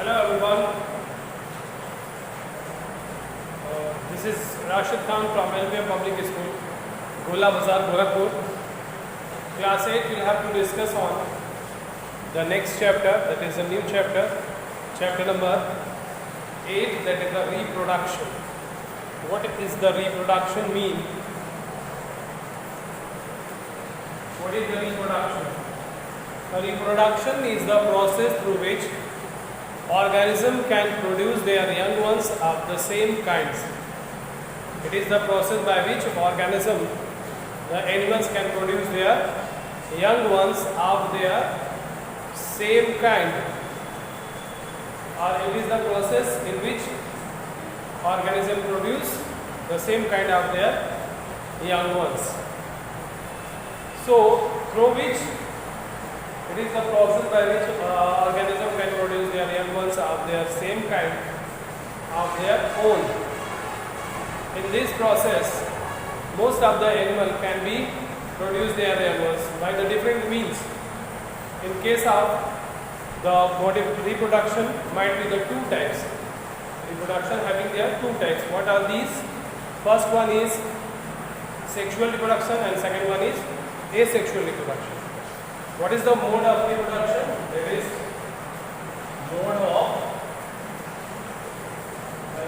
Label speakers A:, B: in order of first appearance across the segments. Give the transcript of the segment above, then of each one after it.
A: Hello everyone, this is Rashid Khan from LVM Public School, Gola Bazar, Gorakhpur. Class 8 will have to discuss on the next chapter, that is a new chapter, chapter number 8, that is the reproduction. What is the reproduction mean? What is the reproduction? The reproduction is the process through which organism can produce their young ones of the same kinds. It is the process by which the animals can produce their young ones of their same kind, or it is the process in which organism produce the same kind of their young ones. So, through which it is the process by which organism can produce their young ones of their same kind, of their own. In this process, most of the animal can be produce their young ones by the different means. In case of the body reproduction, might be the two types. Reproduction having their two types. What are these? First one is sexual reproduction and second one is asexual reproduction. What is the mode of reproduction? There is mode of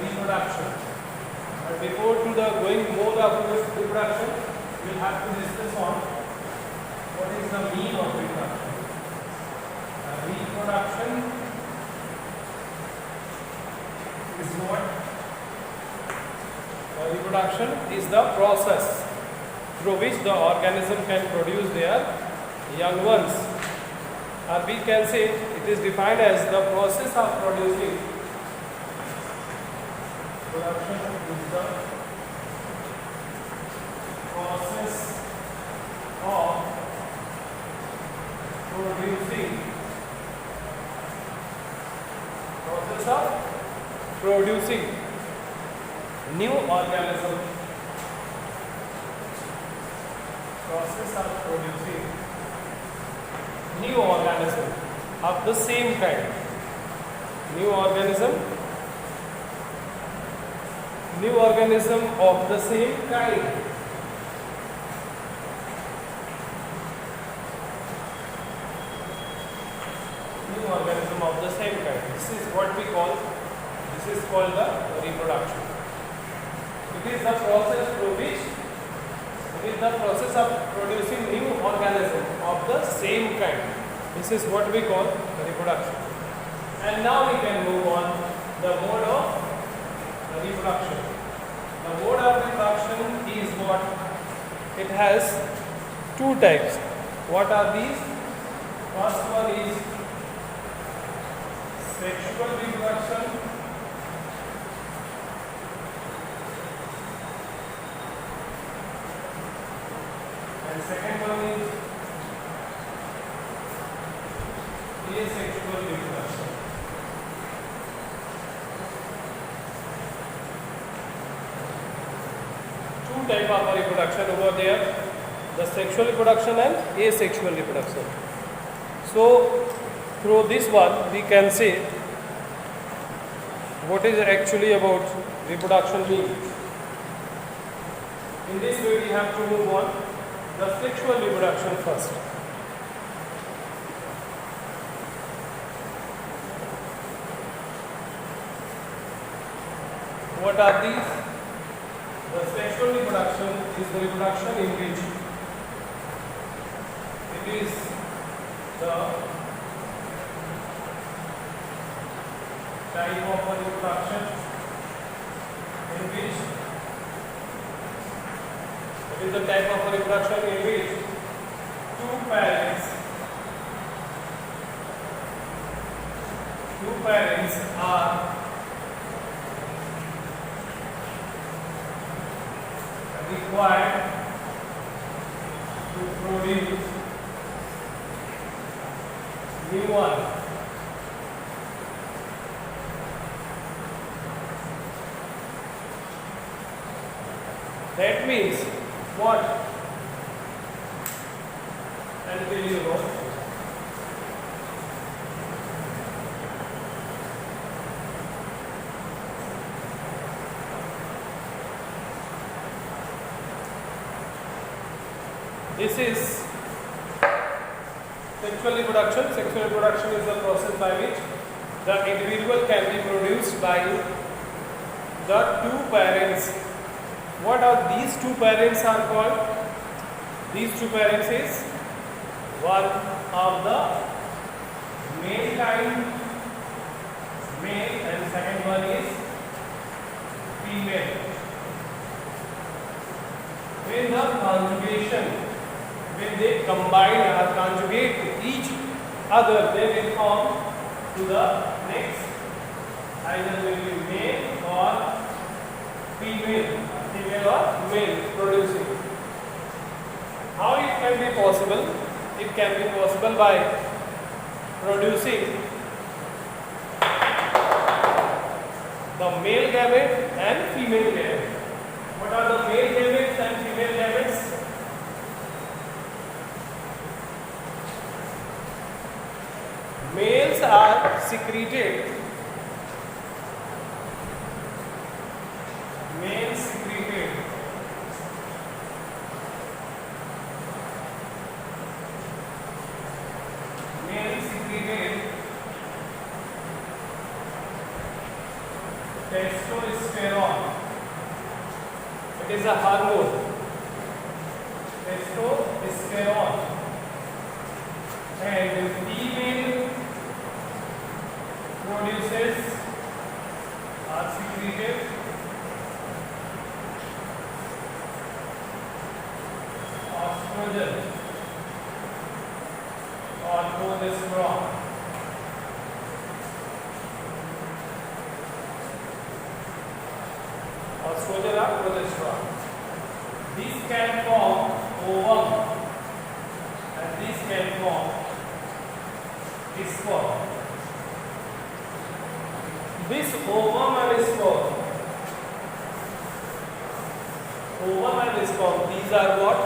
A: reproduction. But before to the going mode of reproduction, we will have to discuss on what is the mean of reproduction. Reproduction is what? Reproduction is the process through which the organism can produce their young ones, or we can say it is defined as the process of producing. Production is the process of producing new organism. Process of producing new organism of the same kind. New organism of the same kind. New organism of the same kind. This is what we call, this is called the reproduction. It is the process through which is the process of producing new organism of the same kind. This is what we call reproduction. And now we can move on the mode of reproduction. The mode of reproduction is what? It has two types. What are these? First one is sexual reproduction. And second one is asexual reproduction. Two types of reproduction over there, the sexual reproduction and asexual reproduction. So through this one we can say what is actually about reproduction mean. In this way we have to move on the sexual reproduction first. What are these? The sexual reproduction is the reproduction in which it is the type of a reproduction in which it is the type of a reproduction in which two parents are required to produce new one. That means what? And will you know? This is sexual reproduction. Sexual reproduction is the process by which the individual can be produced by the two parents. What are these two parents are called? These two parents is one of the male kind, male, and second one is female. When the conjugation, when they combine or conjugate to each other, they will form to the next, either will be male or female, female or male producing. How it can be possible? It can be possible by producing the male gamete and female gamete. What are the male gametes and female gametes? Males are secreted. Males secreted testosterone. It is a hormone. Testosterone. And female produces or secreted estrogen or progesterone. Estrogen or progesterone. This can form ovum and this can form sperm. This ovum and sperm, these are what?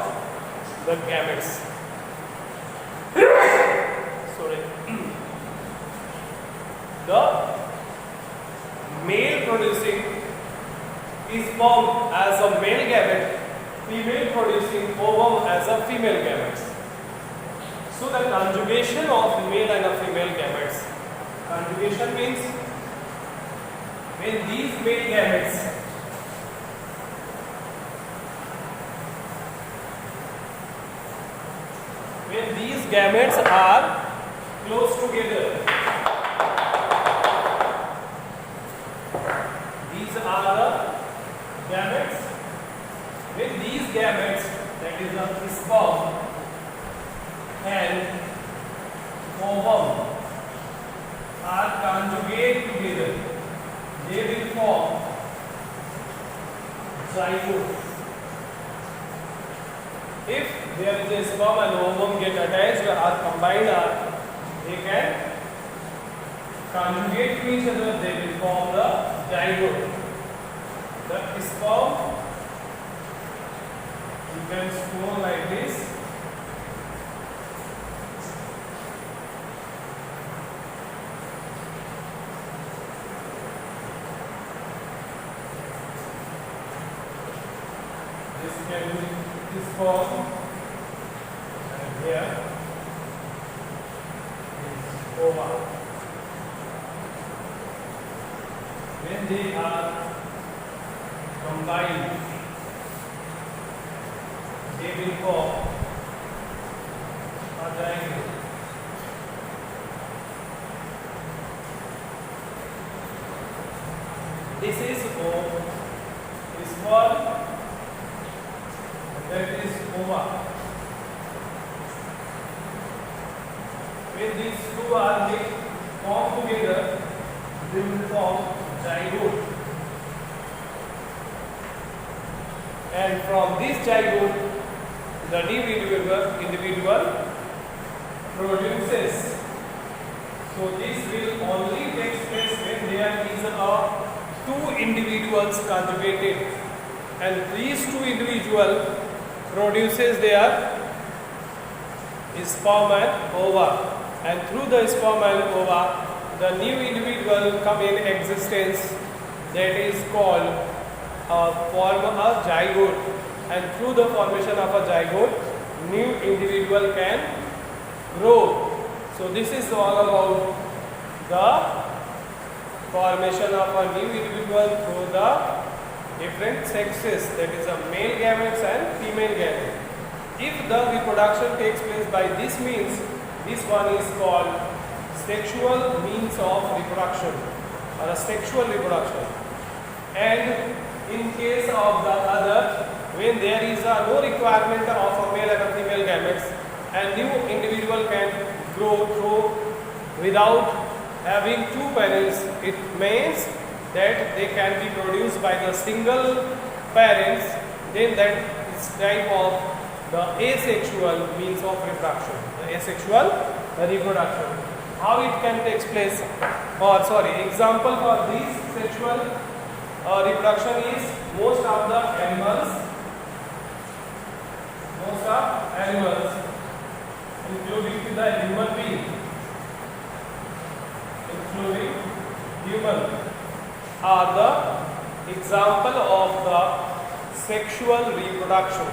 A: The gametes. Sorry. The male producing is formed as a male gamete, female producing ovum as a female gamete. So the conjugation of male and a female gametes. Conjugation means when these male gametes are close together. These are the gametes. When these gametes, that is the sperm and ovum, are conjugate together, they will form zygote. If there is a sperm and ovum get attached or combined, they can conjugate to each other, they will form the zygote. The sperm, you can store like this. This can be this form, and here is ova. When they are combined, they will form a zygote. This is sperm. That is ova. When these two are formed together, they will form zygote. And from this zygote, the individual produces. So this will only take place when there is two individuals conjugated, and these two individuals produces their sperm and ova, and through the sperm and ova the new individual come in existence, that is called form a zygote, and through the formation of a zygote new individual can grow. So this is all about the formation of a new individual through the different sexes, that is a male gametes and female gametes. If the reproduction takes place by this means, this one is called sexual means of reproduction or a sexual reproduction. And in case of the other, when there is no requirement of a male and a female gametes, a new individual can grow through without having two parents, it means that they can be produced by the single parents, then that is type of the asexual means of reproduction. The asexual reproduction. How it can take place, or example for this sexual reproduction is most of animals, including the human being, are the example of the sexual reproduction,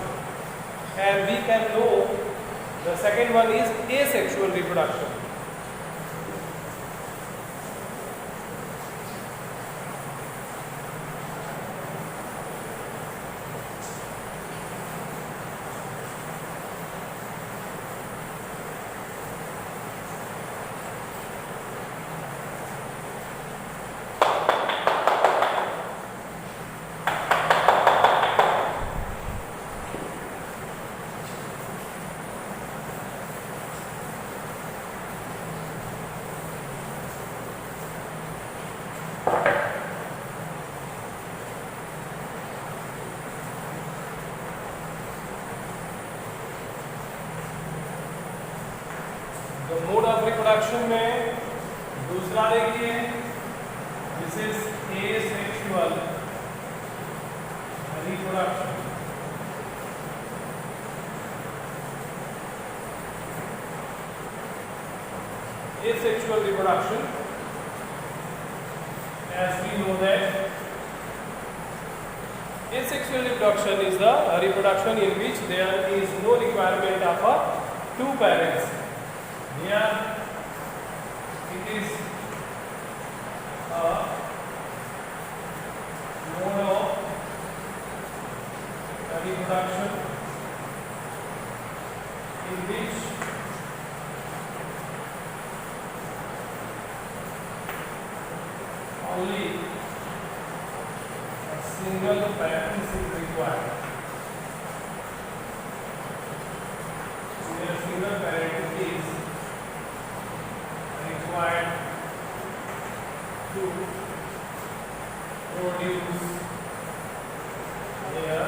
A: and we can know the second one is asexual reproduction. तो mode of reproduction में दूसरा देखिए, this is asexual reproduction. Asexual reproduction, as we know that asexual reproduction is the reproduction in which there is no requirement of a two parents. Here it is a mode of reproduction in which only a single parent is required. Where single parent is required to produce their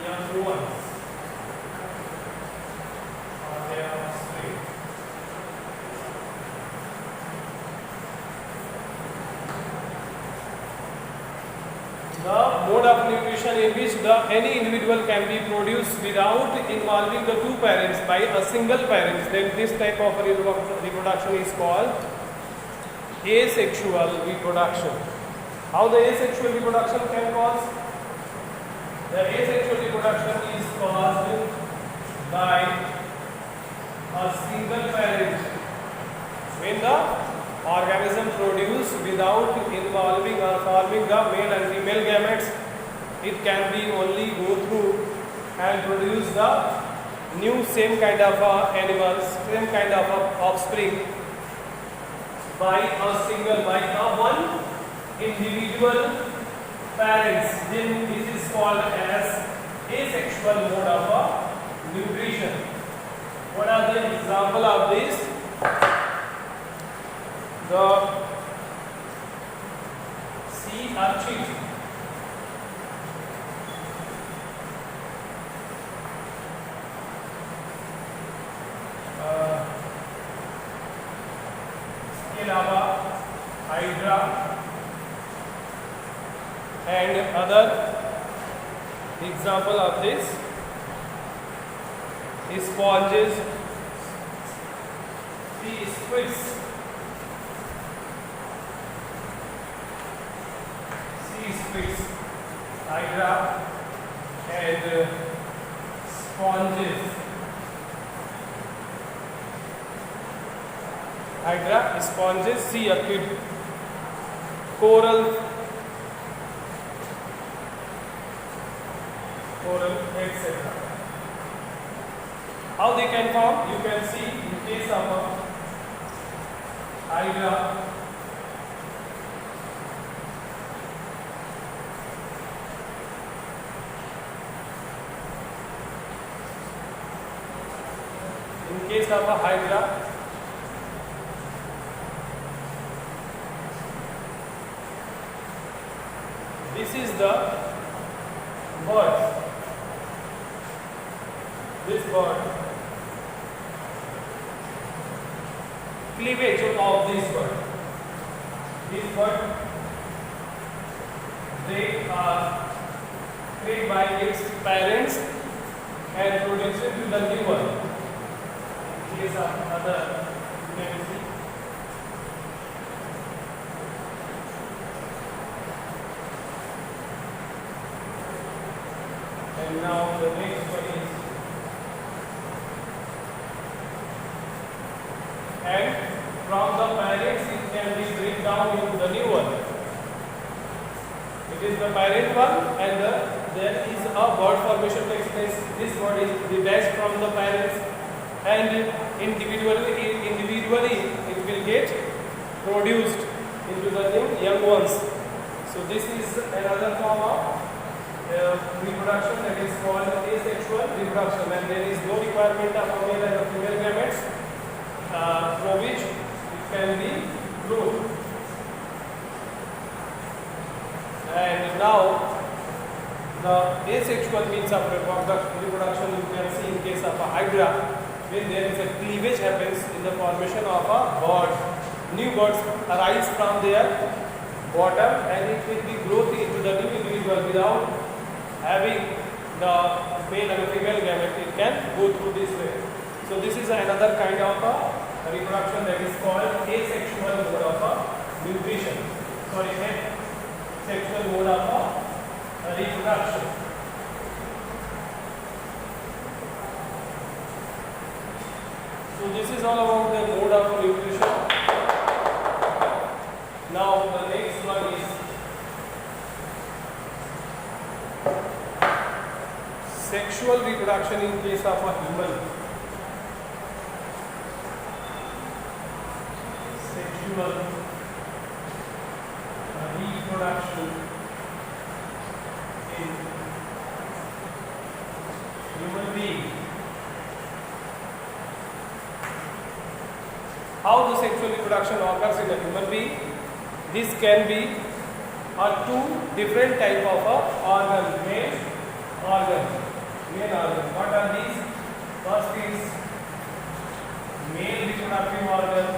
A: young ones or their offspring. The mode of nutrition in which any individual can be produced without involving the two parents by a single parent, then this type of reproduction is called asexual reproduction. How the asexual reproduction can cause? The asexual reproduction is caused by a single parent. When the organism produced without involving or forming the male and female gametes, it can be only go through and produce the new same kind of animals, same kind of offspring by a one individual parents. Then this is called as asexual mode of nutrition. What are the example of this? The sea urchin, इसके अलावा hydra and other example of this is sponges, sea squids, hydra and sponges. Hydra, sponges, sea orchid, coral, etc. How they can form? You can see in case of a hydra, this is the bird. This bird, cleavage of this bird. This bird, they are created by its parents and produced to the new one. These are other, you can see. And now the next one is, and from the parents it can be break down into the new one. It is the parent one, and there is a bird formation takes place. This bird is detached from the parents, and individually it will get produced into the young ones. So this is another form of reproduction, that is called asexual reproduction, and there is no requirement of a male and a female gametes through which it can be grown. And now the asexual means of reproduction you can see in case of a hydra, when there is a cleavage happens in the formation of a bird. New birds arise from their bottom, and it will be growth into the new individual without having the male and female gamete. It can go through this way. So this is another kind of a reproduction that is called asexual mode of a nutrition. Sorry, asexual mode of a reproduction. So this is all about the mode of nutrition. Now the next one is sexual reproduction in case of a human. Sexual reproduction in human being. How the sexual reproduction occurs in a human being? This can be two different type of organ, male organ. What are these? First is male reproductive organ,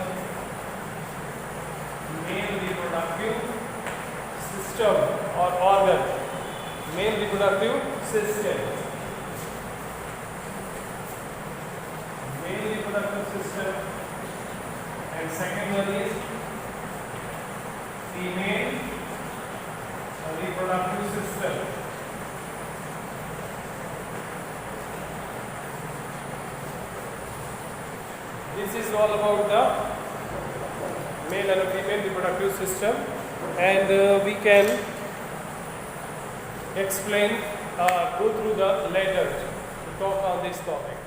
A: male reproductive system or organ, male reproductive system, male reproductive system, and second one is female reproductive system. This is all about the male and female reproductive system, and we can explain, go through the letters to talk on this topic.